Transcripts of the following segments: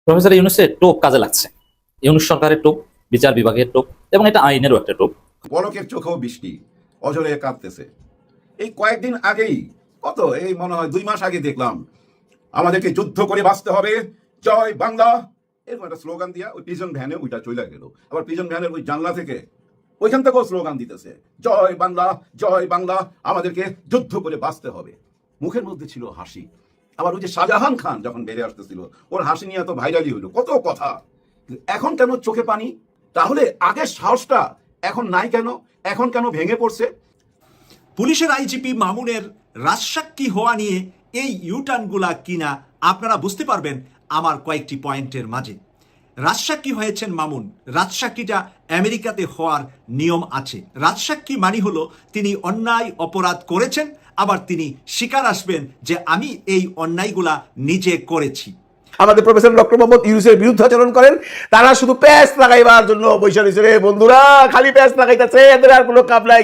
Professor ইউনূসের টোপ কাজে লাগছে। ইউনূস সরকারের টোপ, বিচার বিভাগের টোপ, এবং এটা আইনেরও একটা টোপ। পলকের চোখেও বৃষ্টি অঝরে কাঁদতেছে। এই কয়েকদিন আগেই এই মনে হয় 2 মাস আগে দেখলাম আমাদেরকে যুদ্ধ করে বাঁচতে হবে, জয় বাংলা, এরকম একটা স্লোগান দিয়া ওই পিজন ভ্যানে ওইটা চলে গেল। আবার পিজন ভ্যানের ওই জানলা থেকে ওইখান থেকেও স্লোগান দিতেছে, জয় বাংলা, জয় বাংলা, আমাদেরকে যুদ্ধ করে বাঁচতে হবে। মুখের মধ্যে ছিল হাসি। আবার ওই যে শাহজাহান খান যখন বেড়ে আসতেছিল, ওর হাসি নিয়ে এত ভাইরালি হইলো, কত কথা। এখন কেন চোখে পানি? তাহলে আগের সাহসটা এখন নাই কেন? এখন কেন ভেঙে পড়ছে? পুলিশের আইজিপি মামুনের রাজসাক্ষী হওয়া নিয়ে এই ইউটার্নগুলা কিনা আপনারা বুঝতে পারবেন আমার কয়েকটি পয়েন্টের মাঝে। রাজসাক্ষী হয়েছেন মামুন। রাজসাক্ষীটা আমেরিকাতে হওয়ার নিয়ম আছে। রাজসাক্ষী মানে হলো তিনি অন্যায় অপরাধ করেছেন, আবার তিনি স্বীকার আসবেন যে আমি এই অন্যায়গুলা নিজে করেছি। আমাদের প্রফেসর ডক্টর মোহাম্মদ ইউনূসের বিরুদ্ধাচরণ করেন, তারা শুধু প্যাঁচ লাগাইবার জন্য বৈশা রয়েছে। রে বন্ধুরা, খালি প্যাঁচ লাগাইতেছে, এদের আর কোনো কাম নাই।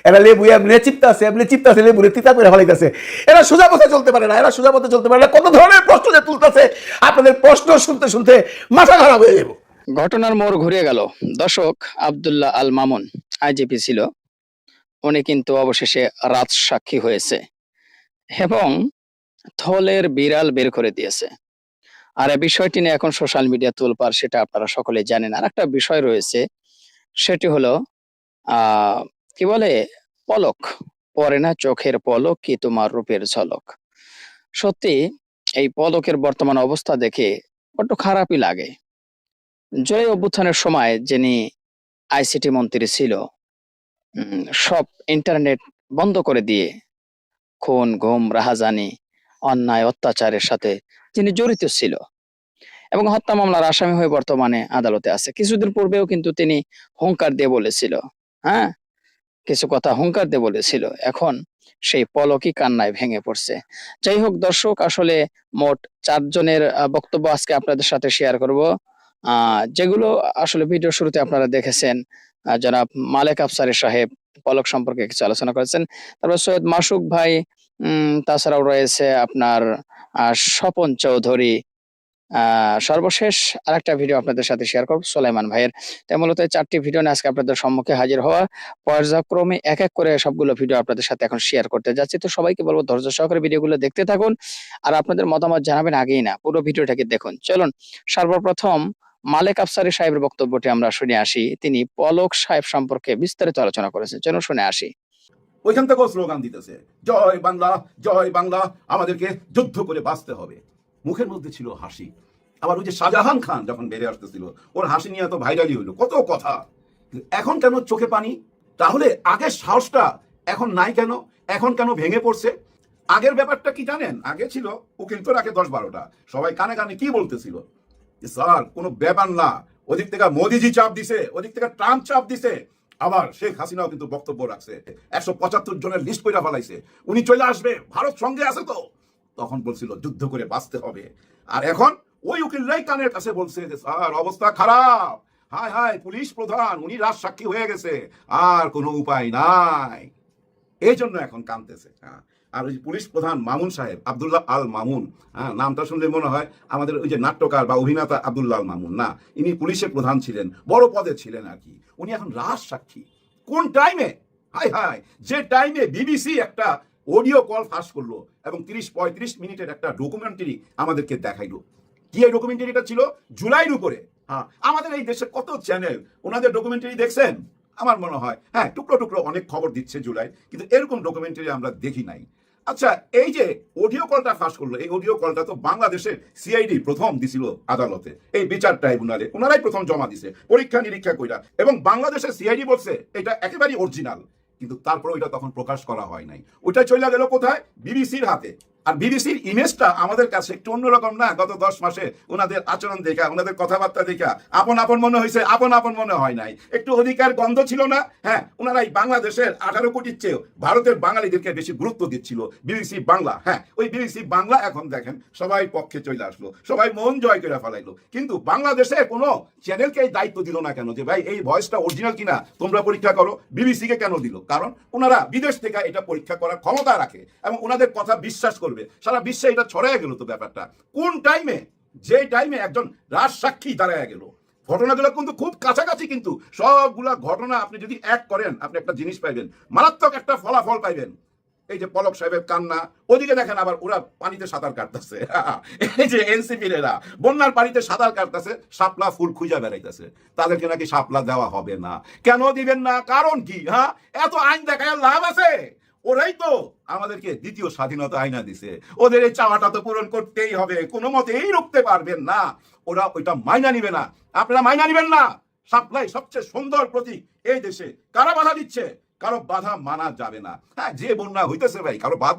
এরা লেবু এমনি চিপতাছে, লেবুরে তিতা করে ফলাইতেছে। এরা সোজা পথে চলতে পারে না, কত ধরনের প্রশ্ন যে তুলতেছে, আপনাদের প্রশ্ন শুনতে শুনতে মাথা খারাপ হয়ে যাবো। ঘটনার মোড় ঘুরে গেল। দর্শক, আব্দুল্লাহ আল মামুন আইজিপি ছিল, উনি কিন্তু অবশেষে রাজসাক্ষী হয়েছে এবং থলের বিড়াল বের করে দিয়েছে। আর এই বিষয়টি নিয়ে এখন সোশ্যাল মিডিয়া তোলপাড়, সেটা আপনারা সকলে জানেন। আর একটা বিষয় রয়েছে, সেটি হলো কি বলে, পলক পরে না চোখের পলক কি তোমার রূপের ঝলক। সত্যি এই পলকের বর্তমান অবস্থা দেখে বড্ড খারাপই লাগে। জুলাই অভ্যুত্থানের সময় যিনি আইসিটি মন্ত্রী ছিল, সব ইন্টারনেট বন্ধ করে দিয়ে খুন, গুম, রাহাজানি, অন্যায় অত্যাচারের সাথে যিনি জড়িত ছিল এবং হত্যা মামলার আসামি হয়ে বর্তমানে আদালতে আছে। কিছুদিন পূর্বেও কিন্তু তিনি হুঙ্কার দিয়ে বলেছিল, কিছু কথা হুঙ্কার দিয়ে বলেছিল। এখন সেই পলকই কান্নায় ভেঙে পড়ছে। যাই হোক দর্শক, আসলে মোট 4 জনের বক্তব্য আজকে আপনাদের সাথে শেয়ার করব, যেগুলো আসলে ভিডিও শুরুতে আপনারা দেখেছেন। জনাব মালেক আফসারী সাহেব পলক সম্পর্কে কিছু আলোচনা করেছেন। তারপর সৈয়দ মাসুক ভাই, তাছাড়াও রয়েছে আপনার স্বপন চৌধুরী। সর্বশেষ আরেকটা ভিডিও আপনাদের সাথে শেয়ার করব সোলাইমান ভাইয়ের। তাই মূলত 4টি ভিডিও নিয়ে আজকে আপনাদের সম্মুখে হাজির হওয়া, পর্যায়ক্রমে এক এক করে সবগুলো ভিডিও আপনাদের সাথে এখন শেয়ার করতে যাচ্ছি। তো সবাইকে বলবো ধৈর্য সহকারে ভিডিওগুলো দেখতে থাকুন আর আপনাদের মতামত জানাবেন, আগেই না পুরো ভিডিওটাকে দেখুন। চলুন সর্বপ্রথম মালেক আফসারী সাহেবের বক্তব্যটি আমরা শুনে আসি। তিনি পলক সাহেব সম্পর্কে বিস্তারিত আলোচনা করেছেন। চলুন শুনে আসি। ওইখান থেকেও স্লোগান দিতেছে, জয় বাংলা, জয় বাংলা, আমাদেরকে যুদ্ধ করে বাঁচতে হবে। মুখের মধ্যে ছিল হাসি। আবার ওই যে শাহজাহান খান যখন বেড়ে আসতেছিল, ওর হাসি নিয়ে এত ভাইরালি হইলো, কত কথা। এখন কেন চোখে পানি? তাহলে আগের সাহসটা এখন নাই কেন? এখন কেন ভেঙে পড়ছে? আগের ব্যাপারটা কি জানেন? আগে ছিল উকিল তো রাখে 10-12টা, সবাই কানে কানে কি বলতেছিল, স্যার কোনো ব্যাপার না, ওদিক থেকে মোদিজি চাপ দিছে, ওদিক থেকে ট্রাম্প চাপ দিছে, আবার শেখ হাসিনাও কিন্তু বক্তব্য রাখছে, 175 জনের লিস্ট কইরা ফেলাইছে, উনি চলে আসবে, ভারত সঙ্গে আছে। তো তখন বলছিল যুদ্ধ করে বাঁচতে হবে। আর এখন ওই উকিলরাই কানের কাছে বলছে যে স্যার অবস্থা খারাপ, হায় হায় পুলিশ প্রধান উনি রাজসাক্ষী হয়ে গেছে, আর কোনো উপায় নাই। এই জন্য এখন কাঁদতেছে। আর ওই পুলিশ প্রধান মামুন সাহেব, আব্দুল্লাহ আল মামুন, নামটা শুনলে মনে হয় আমাদের ওই যে নাট্যকার বা অভিনেতা আব্দুল্লাহ আল মামুন, না, ইনি পুলিশের প্রধান ছিলেন, বড় পদে ছিলেন আর কি। উনি এখন রাজসাক্ষী। কোন টাইমে? হায় হায়, যে টাইমে বিবিসি একটা অডিও কল ফাঁস করলো এবং 30-35 মিনিটের একটা ডকুমেন্টারি আমাদেরকে দেখাইলো। কি এই ডকুমেন্টারিটা ছিল? জুলাইয়ের উপরে। আমাদের এই দেশে কত চ্যানেল ওনাদের ডকুমেন্টারি দেখছেন? আমার মনে হয় টুকরো টুকরো অনেক খবর দিচ্ছে জুলাই, কিন্তু এরকম ডকুমেন্টারি আমরা দেখি নাই। আচ্ছা, এই যে অডিও কলটা ফাঁস করলো, এই অডিও কলটা তো বাংলাদেশের সিআইডি প্রথম দিছিল আদালতে, এই বিচার ট্রাইব্যুনালে ওনারাই প্রথম জমা দিছে, পরীক্ষা নিরীক্ষা কইরা, এবং বাংলাদেশের সিআইডি বলছে এটা একেবারেই অরিজিনাল। কিন্তু তারপরে ওইটা তখন প্রকাশ করা হয় নাই, ওইটা চলে গেল কোথায়? বিবিসির হাতে। আর বিবিসির ইমেজটা আমাদের কাছে একটু অন্যরকম না? গত 10 মাসে ওনাদের আচরণ দেখা, ওনাদের কথাবার্তা দেখা আপন আপন মনে হয়েছে, আপন আপন মনে হয় নাই। একটু অধিকার গন্ধ ছিল না? ওনারা এই বাংলাদেশের 18 কোটির চেয়েও ভারতের বাঙালিদেরকে বেশি গুরুত্ব দিচ্ছিল বিবিসি বাংলা। ওই বিবিসি বাংলা এখন দেখেন সবাই পক্ষে চলে আসলো, সবাই মন জয় করে ফেলাইলো। কিন্তু বাংলাদেশে কোনো চ্যানেলকে এই দায়িত্ব দিল না কেন যে ভাই এই ভয়েসটা অরিজিনাল কিনা তোমরা পরীক্ষা করো? বিবিসিকে কেন দিল? কারণ ওনারা বিদেশ থেকে এটা পরীক্ষা করার ক্ষমতা রাখে এবং ওনাদের কথা বিশ্বাস করবে, সারা বিশ্বে এটা ছড়ায় গেল। তো ব্যাপারটা কোন টাইমে? যে টাইমে একজন রাজসাক্ষী দাঁড়ায় গেল, ঘটনাগুলো কিন্তু খুব কাছাকাছি, কিন্তু সবগুলা ঘটনা আপনি যদি এক করেন আপনি একটা জিনিস পাইবেন, মারাত্মক একটা ফলাফল পাইবেন। এই যে পলক সাহেবের কান্না, ওদিকে দেখেন আবার ওরা পানিতে সাঁতার কাটতেছে। এই যে এনসিপির এরা বন্যার পানিতে সাঁতার কাটতেছে, শাপলা ফুল খুঁজা বেড়াইতেছে, তাদেরকে নাকি শাপলা দেওয়া হবে না। কেন দিবেন না? কারণ কি? হ্যাঁ, এত আইন দেখায় লাভ আছে? ওরাই তো আমাদেরকে দ্বিতীয় স্বাধীনতা আইনা দিছে, ওদের এই চাওয়াটা তো পূরণ করতেই হবে, কোনো মতেই রুখতে পারবেন না। ওরা ওইটা মাইনা নিবে না, আপনারা মাইনা নিবেন না। শাপলাই সবচেয়ে সুন্দর প্রতীক এই দেশে। কারা বাধা দিচ্ছে? কারো বাধা মানা যাবে না। হ্যাঁ, যে বন্যা হইতেছে ভাই, কারো বাদ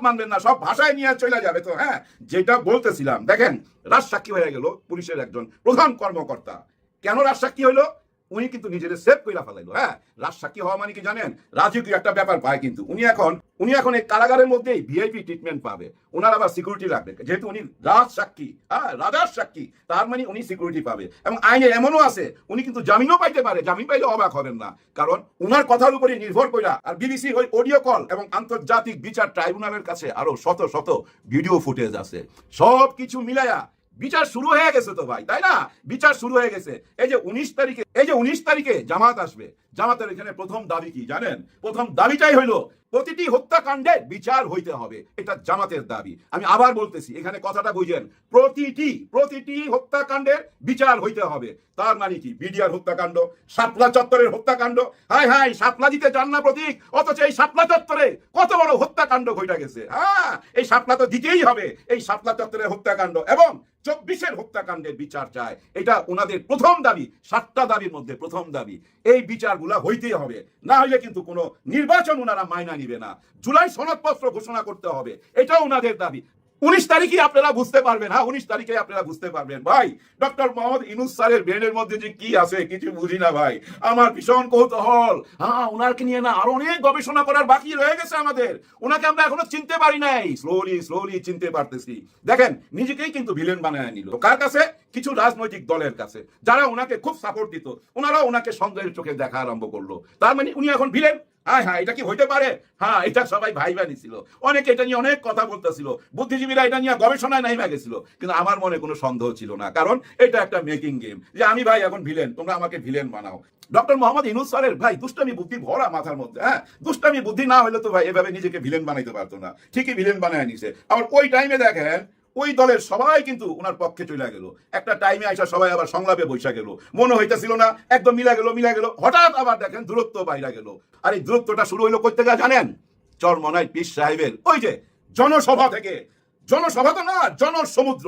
মানবেন না, সব ভাষায় নিয়ে চলে যাবে। তো হ্যাঁ, যেটা বলতেছিলাম, দেখেন রাজসাক্ষী হয়ে গেল পুলিশের একজন প্রধান কর্মকর্তা। কেন রাজসাক্ষী হইলো? উনি কিন্তু নিজের সেভ কইরা ফেলাইলো। হ্যাঁ, রাজসাক্ষী হওয়া মানে কি জানেন? রাজকীয় একটা ব্যাপার পায়, কিন্তু উনি এখন এই কারাগারের মধ্যেই ভিআইপি ট্রিটমেন্ট পাবে। ওনার আবার সিকিউরিটি লাগবে, যেহেতু উনি রাজসাক্ষী, হ্যাঁ রাজার সাক্ষী, তার মানে উনি সিকিউরিটি পাবে। এবং আইনে এমনও আছে উনি কিন্তু জামিনও পাইতে পারে, জামিন পাইলে অবাক হবেন না, কারণ উনার কথার উপরে নির্ভর কইরা আর বিবিসি ওই অডিও কল এবং আন্তর্জাতিক বিচার ট্রাইব্যুনালের কাছে আরো শত শত ভিডিও ফুটেজ আছে। সব কিছু মিলায়া বিচার শুরু হয়ে গেছে তো ভাই, তাই না? বিচার শুরু হয়ে গেছে। এই যে 19 তারিখে জামাত আসবে, জামাতের এখানে প্রথম দাবি কি জানেন? প্রথম দাবিটাই হইলো প্রতিটি হত্যাকাণ্ডে বিচার হইতে হবে, এটা জামাতের দাবি। আমি আবার বলতেছি, এখানে কথাটা বুঝেন, প্রতিটি হত্যাকাণ্ডের বিচার হইতে হবে। তার মানে কি? বিডিআর হত্যাকাণ্ড, শাপলা চত্বরের হত্যাকাণ্ড, হাই শাপলা দিতে চান না প্রতীক, অথচ এই শাপলা চত্বরে কত বড় হত্যাকাণ্ড ঘটে গেছে। হ্যাঁ, এই শাপলা তো দিতেই হবে, এই শাপলা চত্বরের হত্যাকাণ্ড এবং 24-এর হত্যাকাণ্ডের বিচার চায়। এটা ওনাদের প্রথম দাবি, 7টা দাবির মধ্যে প্রথম দাবি। এই বিচারগুলা হইতেই হবে, না হইলে কিন্তু কোনো নির্বাচন ওনারা মাইনা নিবে না। জুলাই সনদপত্র ঘোষণা করতে হবে, এটাও ওনাদের দাবি। 19 তারিখে আপনারা বুঝতে পারবেন। হ্যাঁ, 19 তারিখে আপনারা বুঝতে পারবেন। ভাই, ডক্টর মোহাম্মদ ইউনূস স্যারের ব্রেনের মধ্যে যে কি আছে কিছু বুঝি না ভাই, আমার ভীষণ কৌতূহল। হ্যাঁ, ওনাকে নিয়ে না আরো অনেক গবেষণা করার বাকি রয়ে গেছে আমাদের। ওনাকে আমরা এখনো চিনতে পারি নাই, স্লোলি চিনতে পারতেছি। দেখেন, নিজেকেই কিন্তু ভিলেন বানায় নিল। কার কাছে? কিছু রাজনৈতিক দলের কাছে, যারা ওনাকে খুব সাপোর্ট দিত, ওনারা ওনাকে সন্দেহের চোখে দেখা আরম্ভ করলো। তার মানে উনি এখন ভিলেন। হ্যাঁ, এটা কি হইতে পারে? হ্যাঁ, এটা সবাই ভাইবা নিছিল, অনেকে এটা নিয়ে অনেক কথা বলতেছিল, বুদ্ধিজীবীরা এটা নিয়ে গবেষণায় নাইমা গেছিল, কিন্তু আমার মনে কোনো সন্দেহ ছিল না, কারণ এটা একটা মেকিং গেম, যে আমি ভাই এখন ভিলেন, তোমরা আমাকে ভিলেন বানাও। ডক্টর মোহাম্মদ ইউনূস স্যারের ভাই দুষ্টামি বুদ্ধি ভরা মাথার মধ্যে। হ্যাঁ, দুষ্টামি বুদ্ধি না হলে তো ভাই এভাবে নিজেকে ভিলেন বানাইতে পারতো না, ঠিকই ভিলেন বানায় নিছে। আবার ওই টাইমে দেখেন ওই দলের সবাই কিন্তু ওনার পক্ষে চলে গেল। একটা টাইমে আইসা সবাই আবার সংলাপে বৈশা গেল, মনে হইতেছিল না একদম মিলা গেল। হঠাৎ আবার দেখেন দূরত্ব বাইরা গেল। আর এই দূরত্বটা শুরু হইলো কই থেকে জানেন? চরমনাই পীর সাহেবের ওই যে জনসভা থেকে। জনসভা তো না, জনসমুদ্র।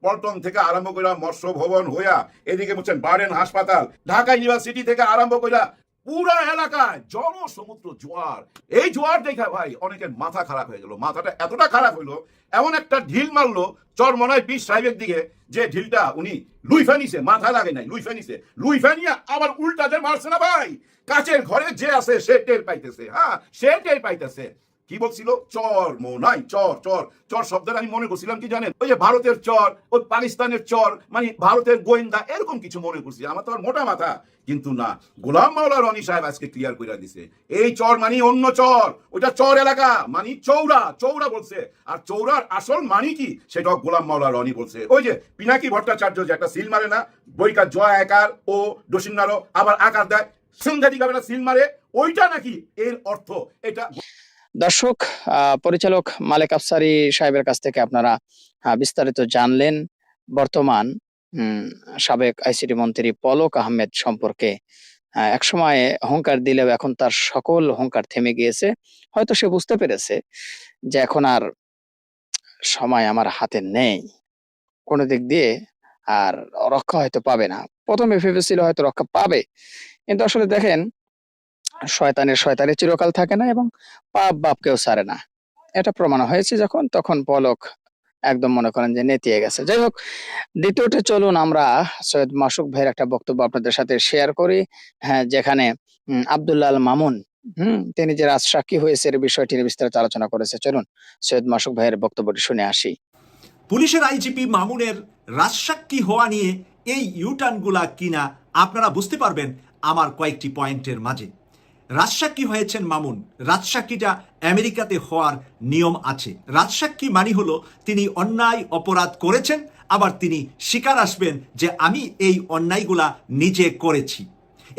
পল্টন থেকে আরম্ভ কইরা মৎস্য ভবন হইয়া এদিকে বলছেন বার্ডেন হাসপাতাল, ঢাকা ইউনিভার্সিটি থেকে আরম্ভ কইরা পুরা এলাকায় জনসমুদ্র জোয়ার। এই জোয়ার দেখা ভাই অনেকের মাথা খারাপ হয়ে গেল। মাথাটা এতটা খারাপ হইলো, এমন একটা ঢিল মারলো চরমনাই পীর সাহেবের দিকে, যে ঢিলটা উনি লুইফা নিছে, মাথা লাগে নাই, লুইফা নিয়ে আবার উল্টা যে মারছে না ভাই, কাচের ঘরে যে আছে সে টের পাইতেছে। হ্যাঁ, সে টের পাইতেছে। কি বলছিল? চর মোনাই, চর শব্দটা আমি মনে করছিলাম কি জানেন? ওই যে ভারতের চর, ওই পাকিস্তানের চর, মানে ভারতের গোয়েন্দা, এরকম কিছু মনে করছি। আমার তো আর মোটা মাথা, কিন্তু না, গোলাম মাওলা রনি সাহেব আজকে ক্লিয়ার করে দিছে, এই চর মানে অন্য চর, ওইটা চর এলাকা মানে চৌরা বলছে। আর চৌরার আসল মানে কি সেটা গোলাম মাওলা রনি বলছে। ওই যে পিনাকি ভট্টাচার্য যে একটা সিল মারে না, বইকার জয় আকার ও দোষিন্নারও আবার আকার দেয়, সাংঘাতিক ভাবে সিল মারে, ওইটা নাকি এর অর্থ। এটা দর্শক, পরিচালক মালেক আফসারী সাহেবের কাছ থেকে আপনারা বিস্তারিত জানলেন বর্তমান সাবেক আইসিটি মন্ত্রী পলক আহমেদ সম্পর্কে। একসময় হুঙ্কার দিলেও এখন তার সকল হুঙ্কার থেমে গিয়েছে। হয়তো সে বুঝতে পেরেছে যে এখন আর সময় আমার হাতে নেই, কোনো দিক দিয়ে আর রক্ষা হয়তো পাবে না। প্রথমে ভেবেছিল হয়তো রক্ষা পাবে, কিন্তু আসলে দেখেন, শয়তানের চিরকাল থাকে না এবং পাপ বাপকেও ছাড়ে না। এটা প্রমাণ হয়েছে যখন, তখন পলক একদম মনে করেন যে নেতিয়ে গেছে। যাই হোক, দ্বিতীয়তে চলুন আমরা সৈয়দ মাসুক ভাইয়ের একটা বক্তব্য আপনাদের সাথে শেয়ার করি। হ্যাঁ, যেখানে আব্দুল্লাহ আল মামুন তিনি যে রাজসাক্ষী হয়েছে এর বিষয়টি নিয়ে বিস্তারিত আলোচনা করেছে। চলুন সৈয়দ মাসুক ভাইয়ের বক্তব্যটি শুনে আসি। পুলিশের আইজিপি মামুনের রাজসাক্ষী হওয়া নিয়ে এই ইউটার্নগুলা কিনা আপনারা বুঝতে পারবেন আমার কয়েকটি পয়েন্টের মাঝে। রাজসাক্ষী হয়েছেন মামুন। রাজসাক্ষীটা আমেরিকাতে হওয়ার নিয়ম আছে। রাজসাক্ষী মানে হলো তিনি অন্যায় অপরাধ করেছেন, আবার তিনি স্বীকার আসবেন যে আমি এই অন্যায়গুলা নিজে করেছি।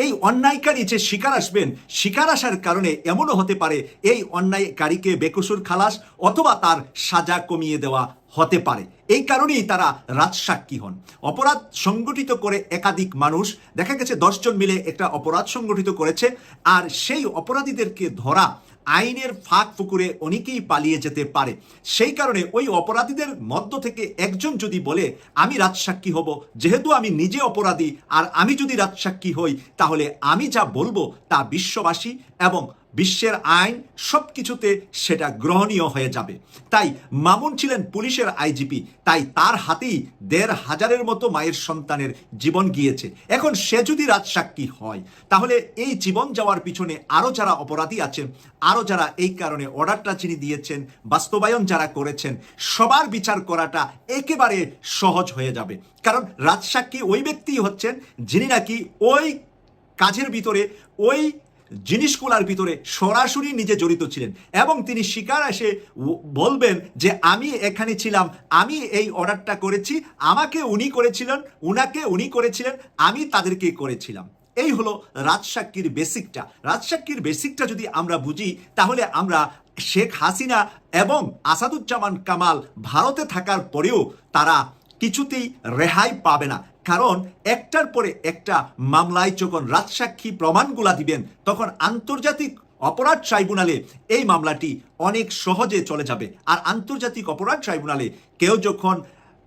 এই অন্যায়কারী যে স্বীকার আসবেন, স্বীকার আসার কারণে এমনও হতে পারে এই অন্যায়কারীকে বেকসুর খালাস অথবা তার সাজা কমিয়ে দেওয়া হতে পারে। এই কারণেই তারা রাজসাক্ষী হন। অপরাধ সংগঠিত করে একাধিক মানুষ, দেখা গেছে 10 জন মিলে একটা অপরাধ সংগঠিত করেছে, আর সেই অপরাধীদেরকে ধরা আইনের ফাঁক ফুকুরে অনেকেই পালিয়ে যেতে পারে। সেই কারণে ওই অপরাধীদের মধ্য থেকে একজন যদি বলে আমি রাজসাক্ষী হব, যেহেতু আমি নিজে অপরাধী আর আমি যদি রাজসাক্ষী হই তাহলে আমি যা বলবো তা বিশ্ববাসী এবং বিশ্বের আইন সব কিছুতে সেটা গ্রহণীয় হয়ে যাবে। তাই মামুন ছিলেন পুলিশের আইজিপি, তাই তার হাতেই 1,500-এর মতো মায়ের সন্তানের জীবন গিয়েছে। এখন সে যদি রাজসাক্ষী হয় তাহলে এই জীবন যাওয়ার পিছনে আরও যারা অপরাধী আছেন, আরও যারা এই কারণে অর্ডারটা যিনি দিয়েছেন, বাস্তবায়ন যারা করেছেন, সবার বিচার করাটা একেবারে সহজ হয়ে যাবে। কারণ রাজসাক্ষী ওই ব্যক্তি হচ্ছেন যিনি নাকি ওই কাজের ভিতরে, ওই জিনিসগুলার ভিতরে সরাসরি নিজে জড়িত ছিলেন, এবং তিনি স্বীকার এসে বলবেন যে আমি এখানে ছিলাম, আমি এই অর্ডারটা করেছি, আমাকে উনি করেছিলেন, উনাকে উনি করেছিলেন, আমি তাদেরকে করেছিলাম। এই হলো রাজসাক্ষীর বেসিকটা। রাজসাক্ষীর বেসিকটা যদি আমরা বুঝি তাহলে আমরা শেখ হাসিনা এবং আসাদুজ্জামান কামাল ভারতে থাকার পরেও তারা কিছুতেই রেহাই পাবে না। কারণ একটার পরে একটা মামলায় যখন রাজসাক্ষী প্রমাণগুলা দিবেন তখন আন্তর্জাতিক অপরাধ ট্রাইব্যুনালে এই মামলাটি অনেক সহজে চলে যাবে। আর আন্তর্জাতিক অপরাধ ট্রাইব্যুনালে কেউ যখন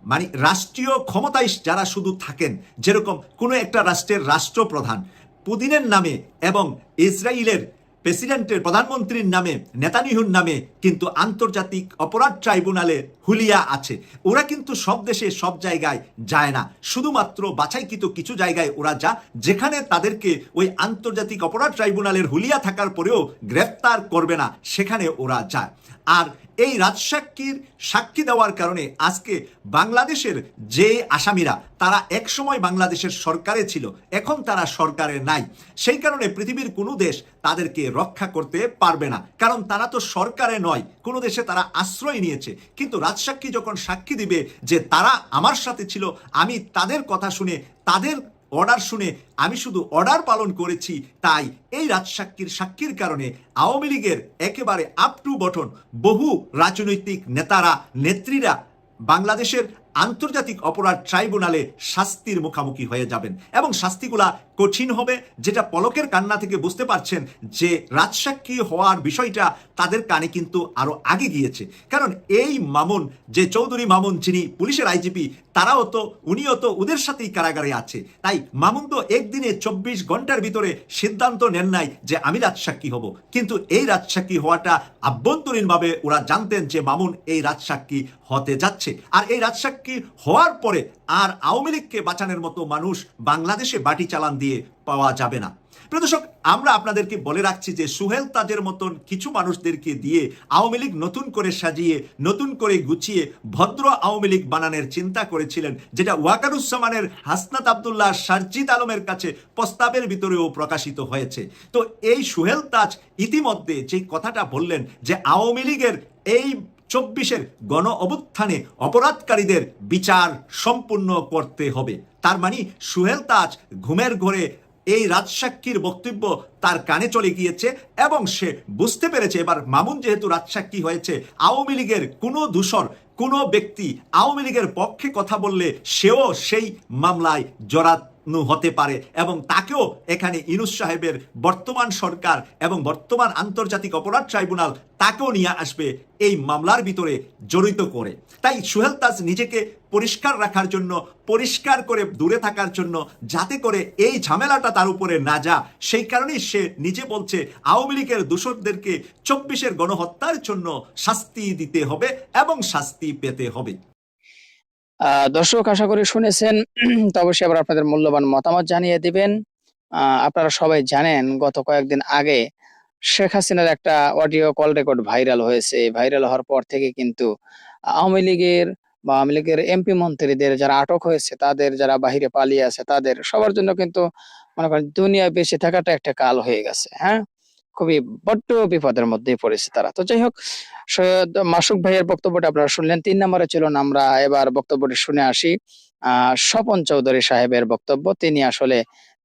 মানে রাষ্ট্রীয় ক্ষমতায় যারা শুধু থাকেন, যেরকম কোনো একটা রাষ্ট্রের রাষ্ট্রপ্রধান পুতিনের নামে এবং ইসরায়েলের প্রেসিডেন্টের প্রধানমন্ত্রীর নামে, নেতানিয়াহুর নামে কিন্তু আন্তর্জাতিক অপরাধ ট্রাইব্যুনালে হুলিয়া আছে। ওরা কিন্তু সব দেশে সব জায়গায় যায় না, শুধুমাত্র বাছাইকৃত কিছু জায়গায় ওরা যা, যেখানে তাদেরকে ওই আন্তর্জাতিক অপরাধ ট্রাইব্যুনালের হুলিয়া থাকার পরেও গ্রেফতার করবে না, সেখানে ওরা যায়। আর এই রাজসাক্ষীর সাক্ষী দেওয়ার কারণে আজকে বাংলাদেশের যে আসামিরা তারা একসময় বাংলাদেশের সরকারে ছিল, এখন তারা সরকারে নাই। সেই কারণে পৃথিবীর কোনো দেশ তাদেরকে রক্ষা করতে পারবে না, কারণ তারা তো সরকারে নয়, কোনো দেশে তারা আশ্রয় নিয়েছে। কিন্তু রাজসাক্ষী যখন সাক্ষী দিবে যে তারা আমার সাথে ছিল, আমি তাদের কথা শুনে, তাদের অর্ডার শুনে আমি শুধু অর্ডার পালন করেছি, তাই এই রাজসাক্ষীর সাক্ষীর কারণে আওয়ামী লীগের একেবারে আপ টু বটন বহু রাজনৈতিক নেতারা, নেত্রীরা বাংলাদেশের আন্তর্জাতিক অপরাধ ট্রাইব্যুনালে শাস্তির মুখোমুখি হয়ে যাবেন, এবং শাস্তিগুলা কঠিন হবে, যেটা পলকের কান্না থেকে বুঝতে পারছেন যে রাজসাক্ষী হওয়ার বিষয়টা তাদের কানে কিন্তু আরো আগে গিয়েছে। কারণ এই মামুন, যে চৌধুরী মামুন যিনি পুলিশের আইজিপি, তারাও তো, উনিও তো ওদের সাথেই কারাগারে আছে। তাই মামুন তো একদিনে 24 ঘন্টার ভিতরে সিদ্ধান্ত নেন নাই যে আমি রাজসাক্ষী হব, কিন্তু এই রাজসাক্ষী হওয়াটা আভ্যন্তরীণভাবে ওরা জানতেন যে মামুন এই রাজসাক্ষী হতে যাচ্ছে। আর এই রাজসাক্ষী হওয়ার পরে আর আওয়ামী লীগকে বাঁচানোর মতো মানুষ বাংলাদেশে বাটি চালান দিয়ে পাওয়া যাবে না। প্রিয় দর্শক, আমরা আপনাদেরকে বলে রাখছি যে সুহেল তাজের মতন কিছু মানুষদেরকে দিয়ে আওয়ামী লীগ নতুন করে সাজিয়ে, নতুন করে গুছিয়ে ভদ্র আওয়ামী লীগ বানানোর চিন্তা করেছিলেন, যেটা ওয়াকারুজ্জামানের, হাসনাত আবদুল্লাহ, শারজিদ আলমের কাছে প্রস্তাবের ভিতরেও প্রকাশিত হয়েছে। তো এই সুহেল তাজ ইতিমধ্যে যে কথাটা বললেন যে আওয়ামী লীগের এই 24-এর গণ অভ্যুত্থানে অপরাধকারীদের বিচার সম্পূর্ণ করতে হবে, তার মানে সুহেল তাজ ঘুমের ঘরে এই রাজসাক্ষীর বক্তব্য তার কানে চলে গিয়েছে এবং সে বুঝতে পেরেছে এবার মামুন যেহেতু রাজসাক্ষী হয়েছে, আওয়ামী লীগের কোনো দূষর, কোনো ব্যক্তি আওয়ামী লীগের পক্ষে কথা বললে সেও সেই মামলায় জড়ানো হতে পারে, এবং তাকেও এখানে ইউনূস সাহেবের বর্তমান সরকার এবং বর্তমান আন্তর্জাতিক অপরাধ ট্রাইব্যুনাল তাকেও নিয়ে আসবে এই মামলার ভিতরে জড়িত করে। তাই সুহেল তাজ নিজেকে পরিষ্কার রাখার জন্য, পরিষ্কার করে দূরে থাকার জন্য, যাতে করে এই ঝামেলাটা তার উপরে না যা, সেই কারণেই সে নিজে বলছে আওয়ামী লীগের দূষরদেরকে 24-এর গণহত্যার জন্য শাস্তি দিতে হবে এবং শাস্তি পেতে হবে। দর্শক, আশা করি শুনেছেন। তো অবশ্যই আবার আপনাদের মূল্যবান মতামত জানিয়ে দিবেন। আপনারা সবাই জানেন গত কয়েকদিন আগে শেখ হাসিনার একটা অডিও কল রেকর্ড ভাইরাল হয়েছে। ভাইরাল হওয়ার পর থেকে কিন্তু আওয়ামী লীগের বা আওয়ামী লীগের এমপি মন্ত্রীদের যারা আটক হয়েছে, তাদের যারা বাহিরে পালিয়ে আছে, তাদের সবার জন্য কিন্তু মনে করেন দুনিয়ায় বেঁচে থাকাটা একটা কাল হয়ে গেছে। হ্যাঁ, খুবই বড্ড বিপদের মধ্যেই পড়েছে তারা। তো যাই হোক, সৈয়দ মাসুক ভাইয়ের বক্তব্যটা আপনারা শুনলেন। 3 নম্বরে চলুন আমরা এবার বক্তব্যটি শুনে আসি স্বপন চৌধুরী সাহেবের বক্তব্য। তিনি আসলে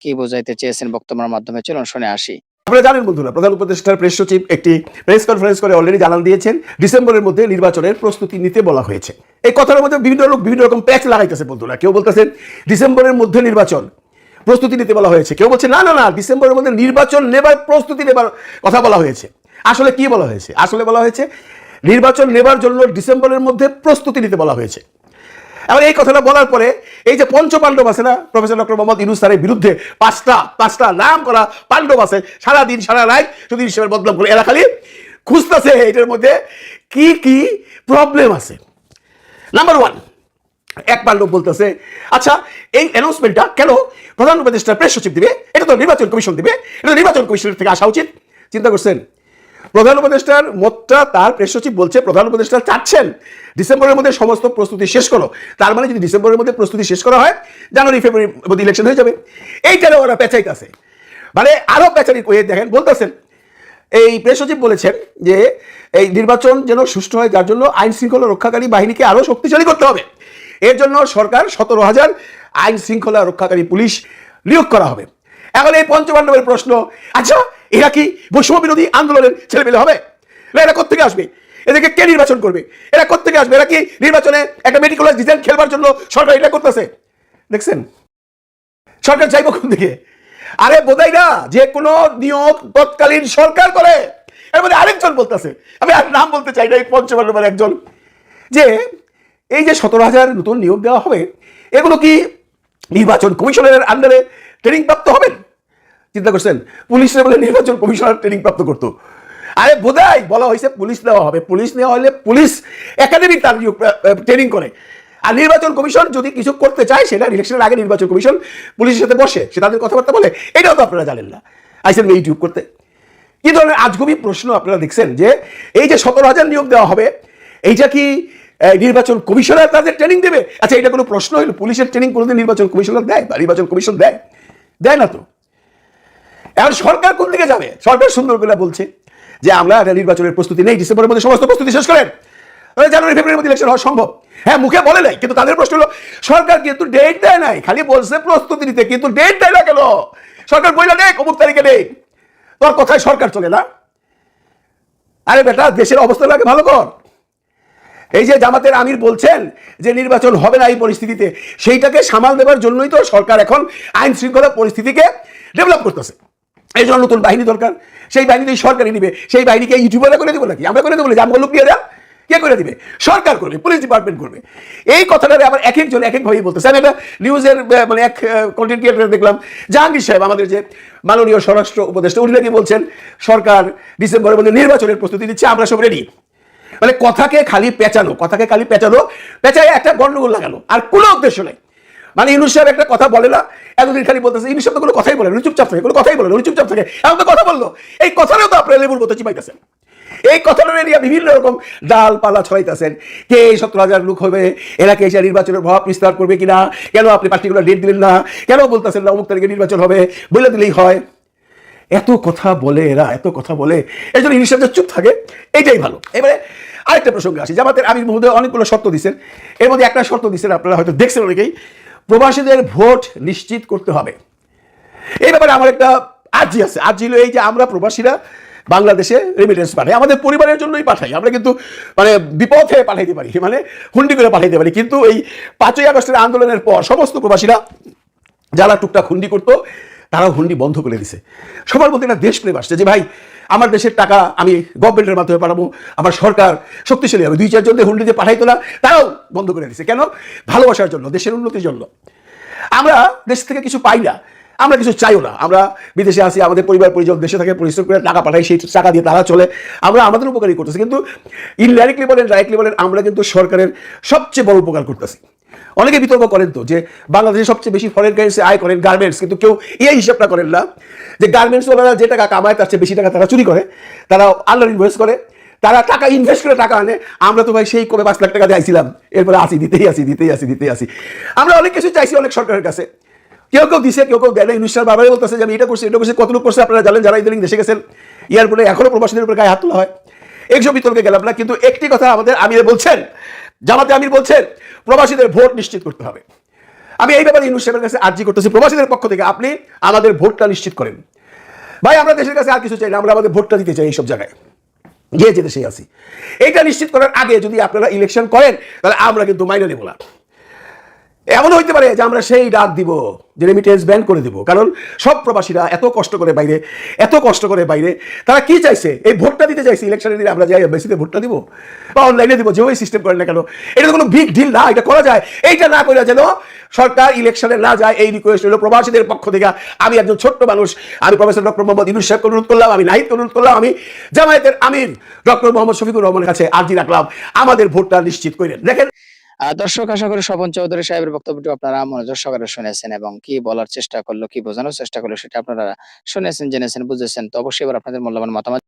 কি বোঝাইতে চেয়েছেন বক্তব্যের মাধ্যমে, চলুন শুনে আসি। আপনারা জানেন বন্ধুরা, প্রধান উপদেষ্টার প্রেস সচিব একটি প্রেস কনফারেন্স করে অলরেডি জানান দিয়েছেন ডিসেম্বরের মধ্যে নির্বাচনের প্রস্তুতি নিতে বলা হয়েছে। এই কথার মধ্যে বিভিন্ন লোক বিভিন্ন রকম প্যাচ লাগাইতেছে বন্ধুরা। কেউ বলতেছেন ডিসেম্বরের মধ্যে নির্বাচন প্রস্তুতি নিতে বলা হয়েছে, কেউ বলছে না না না ডিসেম্বরের মধ্যে নির্বাচন নেবার প্রস্তুতি নেবার কথা বলা হয়েছে। আসলে কি বলা হয়েছে? আসলে বলা হয়েছে নির্বাচন নেবার জন্য ডিসেম্বরের মধ্যে প্রস্তুতি নিতে বলা হয়েছে। এবার এই কথাটা বলার পরে এই যে পঞ্চপাণ্ডব আছে না, প্রফেসর ডক্টর মোহাম্মদ ইউনূস স্যারের বিরুদ্ধে পাঁচটা নাম করা পাণ্ডব আছে, সারাদিন সারা রাত যদি হিসেবে বদনাম করে এরা খালি খুঁজতেছে এটার মধ্যে কি কি প্রবলেম আছে। নাম্বার 1, এক পাণ্ডব বলতেছে আচ্ছা এই অ্যানাউন্সমেন্টটা কেন প্রধান উপদেষ্টা প্রেস সচিব দিবে? এটা তো নির্বাচন কমিশন দিবে, এটা তো নির্বাচন কমিশনের থেকে আসা উচিত। চিন্তা করছেন? প্রধান উপদেষ্টার মতটা তার প্রেস সচিব বলছে প্রধান উপদেষ্টা চাচ্ছেন ডিসেম্বরের মধ্যে সমস্ত প্রস্তুতি শেষ করো। তার মানে যদি ডিসেম্বরের মধ্যে প্রস্তুতি শেষ করা হয় জানুয়ারি ফেব্রুয়ারির মধ্যে ইলেকশন হয়ে যাবে। এইটারও ওরা পেঁচাইতেছে, মানে আরো পেঁচারি করে দেখেন বলতেছেন। এই প্রেস সচিব বলেছেন যে এই নির্বাচন যেন সুষ্ঠু হয় যার জন্য আইন শৃঙ্খলা রক্ষাকারী বাহিনীকে আরো শক্তিশালী করতে হবে। এর জন্য সরকার 17,000 আইন শৃঙ্খলা রক্ষাকারী পুলিশ নিয়োগ করা হবে। এখন এই পঞ্চপাণ্ডবের প্রশ্ন, আচ্ছা এরা কি বৈষম্য বিরোধী আন্দোলনের ছেলেমেলে হবে? না এরা কোত্থেকে আসবে? এদেরকে কে নির্বাচন করবে? এরা কোত্থেকে আসবে? এরা কি নির্বাচনে একটা মেডিকুলার ডিজাইন খেলবার জন্য সরকার এটা করতেছে? দেখছেন সরকার চাইব কোন দিকে? আরে বোধাই না যে কোনো নিয়োগ তৎকালীন সরকার করে। এর মধ্যে আরেকজন বলতেছে, আমি আর নাম বলতে চাই না, এই পঞ্চপাণ্ডবের একজন, যে এই যে 17,000 নতুন নিয়োগ দেওয়া হবে এগুলো কি নির্বাচন কমিশনের আন্ডারে ট্রেনিং প্রাপ্ত হবেন? চিন্তা করছেন? পুলিশের বলে নির্বাচন কমিশনার ট্রেনিং প্রাপ্ত করতো। আরে বোধহয় বলা হয়েছে পুলিশ নেওয়া হবে, পুলিশ নেওয়া হলে পুলিশ একাডেমি তার ট্রেনিং করে। আর নির্বাচন কমিশন যদি কিছু করতে চায় সেটা ইলেকশনের আগে নির্বাচন কমিশন পুলিশের সাথে বসে সে তাদের কথাবার্তা বলে। এটাও তো আপনারা জানেন না, আইসেন ইউটিউব করতে। কি ধরনের আজগুবি প্রশ্ন আপনারা দেখছেন যে এই যে 17,000 নিয়োগ দেওয়া হবে এইটা কি নির্বাচন কমিশনার তাদের ট্রেনিং দেবে? আচ্ছা এটা কোনো প্রশ্ন হইল? পুলিশের ট্রেনিং কোনোদিন নির্বাচন কমিশনার দেয় বা নির্বাচন কমিশন দেয়? দেয় না তো। এখন সরকার কোন দিকে যাবে? সরকার সুন্দর করে বলছে যে আমরা নির্বাচনের প্রস্তুতি নেই, ডিসেম্বরের মধ্যে সমস্ত প্রস্তুতি শেষ করেন, জানুয়ারি ফেব্রুয়ারির মধ্যে ইলেকশন হওয়া সম্ভব। হ্যাঁ মুখে বলে নাই, কিন্তু তাদের প্রশ্ন হলো সরকার কিন্তু ডেট দেয় নাই, খালি বলছে প্রস্তুতি নিতে, কিন্তু ডেট দেয় না কেন? সরকার বইলা নেই অমুক তারিখে নেই, তোর কথায় সরকার চলে না। আরে বেটা দেশের অবস্থা লাগে ভালো কর। এই যে জামাতের আমির বলছেন যে নির্বাচন হবে না এই পরিস্থিতিতে, সেইটাকে সামাল দেওয়ার জন্যই তো সরকার এখন আইন শৃঙ্খলা পরিস্থিতিকে ডেভেলপ করতেছে। এই জন্য নতুন বাহিনী দরকার, সেই বাহিনী সরকারই নিবে। সেই বাহিনীকে ইউটিউবাররা করে দেবো নাকি? আমরা করে দেবো? আমগুলো লোক দিয়ে দেয় কে করে দিবে? সরকার করবে, পুলিশ ডিপার্টমেন্ট করবে। এই কথাটারে আবার এক একজন এক একভাবেই বলতেছে। আমি একটা নিউজের মানে এক কন্টেন্ট ক্রিয়েটর দেখলাম, জাহাঙ্গীর সাহেব আমাদের যে মাননীয় স্বরাষ্ট্র উপদেষ্টা, উনি নাকি বলছেন সরকার ডিসেম্বরের মধ্যে নির্বাচনের প্রস্তুতি নিচ্ছে, আমরা সব রেডি। মানে কথাকে খালি পেঁচানো, কথাকে খালি পেঁচানো, পেঁচায় একটা গন্ডগোল লাগানো, আর কোনো উদ্দেশ্য নেই। মানে ইউনূস সাহেব একটা কথা বলে না, এতদিন খালি বলতেছে ইউনূস সাহেব তো কোনো কথাই বলে না, উনি চুপচাপ থাকে, কোনো কথাই বলে না, উনি চুপচাপ থাকে। এখন তো কথা বললো, এই কথাটাও তো আপনার লেবুর মতো চিপাইতেছেন। এই কথাটা নিয়ে বিভিন্ন রকম ডালপালা ছড়াইতেছেন। কে 17,000 লোক হবে, এরাকে এসে নির্বাচনের প্রভাব বিস্তার করবে কিনা, কেন আপনি পার্টিকুলার ডেট দিলেন না, কেন বলতেছেন না অমুক তারিখে নির্বাচন হবে, বলে দিলেই হয়। এত কথা বলে এরা, এত কথা বলে, এই জন্য ইউনূস সাহেব চুপ থাকে, এইটাই ভালো। এবারে আরেকটা প্রসঙ্গে আসি। জামাতের আমির মহোদয় অনেকগুলো শর্ত দিচ্ছেন, এর মধ্যে একটা শর্ত দিচ্ছেন আপনারা হয়তো দেখছেন অনেকেই, প্রবাসীদের ভোট নিশ্চিত করতে হবে। এই ব্যাপারে আমার একটা আর্জি আছে। আর্জি হলো এই যে আমরা প্রবাসীরা বাংলাদেশে রেমিটেন্স পাঠাই, আমাদের পরিবারের জন্যই পাঠাই। আমরা কিন্তু মানে বিপথে পাঠাইতে পারি, মানে হুন্ডি করে পাঠাইতে পারি, কিন্তু এই 5ই আগস্টের আন্দোলনের পর সমস্ত প্রবাসীরা যারা টুকটাক হুন্ডি করতো তারাও হুন্ডি বন্ধ করে দিছে। সবার মধ্যে একটা দেশপ্রেম আসছে যে ভাই আমার দেশের টাকা আমি গভর্নমেন্টের মাধ্যমে পাঠাবো, আমার সরকার শক্তিশালী হবে। 2-4 জন হুন্ডি যে পাঠাইতো না তারাও বন্ধ করে দিছে। কেন? ভালোবাসার জন্য, দেশের উন্নতির জন্য। আমরা দেশ থেকে কিছু পাই না, আমরা কিছু চাইও না। আমরা বিদেশে আসি, আমাদের পরিবার পরিজন দেশে থাকে, পরিশ্রম করে টাকা পাঠাই, সেই টাকা দিয়ে তারা চলে, আমরা আমাদের উপকারই করতেছি। কিন্তু ইনডাইরেক্টলি বলেন ডাইরেক্টলি বলেন আমরা কিন্তু সরকারের সবচেয়ে বড় উপকার করতেছি। অনেকে বিতর্ক করেন তো যে বাংলাদেশে সবচেয়ে বেশি ফরেন কারেন্সি আয় করেন গার্মেন্টস, কিন্তু কেউ এই হিসাবটা করেন না যে গার্মেন্টস ওনারা যে টাকা কামায় তার চেয়ে বেশি টাকা তারা চুরি করে, তারা আন্ডার ইনভেস্ট করে, তারা টাকা ইনভেস্ট করে টাকা আনে। আমরা তো ভাই সেই কবে 5 লাখ টাকা দিয়েছিলাম, এরপরে দিতেই আসি। আমরা অনেক কিছু চাইছি অনেক সরকারের কাছে, কেউ কেউ দিছে, কেউ কেউ দেয় না। ইউনুস স্যার বারবারই বলতেছে যে আমি এটা করছি, এটা করছি। কত লোক করছে আপনারা জানেন, যারা ইদানিং দেশে গেছেন, এয়ারপোর্টে এখনো প্রবাসীদের উপর গায়ে হাত তোলা হয়। এইসব বিতর্কে গেলাম না, কিন্তু একটি কথা আমাদের আমির বলছেন, জামাতে আমির বলছেন, প্রবাসীদের ভোট নিশ্চিত করতে হবে। আমি এই ব্যাপারে ইউনুস সাহেবের কাছে আর্জি করতেছি, প্রবাসীদের পক্ষ থেকে আপনি আমাদের ভোটটা নিশ্চিত করেন। ভাই আমরা দেশের কাছে আর কিছু চাই না, আমরা আমাদের ভোটটা দিতে চাই এইসব জায়গায়, যে যে দেশেই আছি। এইটা নিশ্চিত করার আগে যদি আপনারা ইলেকশন করেন, তাহলে আমরা কিন্তু মাইনে নেব না। এমন হইতে পারে যে আমরা সেই ডাক দিব যে রেমিটেন্স ব্যান করে দিব, কারণ সব প্রবাসীরা এত কষ্ট করে বাইরে, তারা কি চাইছে? এই ভোটটা দিতে চাইছে। ইলেকশনের দিনে আমরা যাই বেশিতে ভোটটা দিব বা অনলাইনে দিব, যেভাবে সিস্টেম করেন না কেন, এটা কোনো বিগ ডিল না, এটা করা যায়। এইটা না করে যেন সরকার ইলেকশনে না যায়, এই রিকোয়েস্ট হলো প্রবাসীদের পক্ষ থেকে। আমি একজন ছোট্ট মানুষ, আমি প্রফেসর ডক্টর মোহাম্মদ ইউনুস সাহেবকে অনুরোধ করলাম, আমি নাহিদকে অনুরোধ করলাম, আমি জামায়াতের আমির ডক্টর মোহাম্মদ শফিকুর রহমানের কাছে আর্জি রাখলাম, আমাদের ভোটটা নিশ্চিত করেন। দেখেন দর্শক, আশা করি স্বপন চৌধুরী সাহেবের বক্তব্যটি আপনারা মনোযোগ সহকারে শুনেছেন এবং কি বলার চেষ্টা করলো, কি বোঝানোর চেষ্টা করলো সেটা আপনারা শুনেছেন, জেনেছেন, বুঝেছেন। তো অবশ্যই এবার আপনাদের মূল্যবান মতামত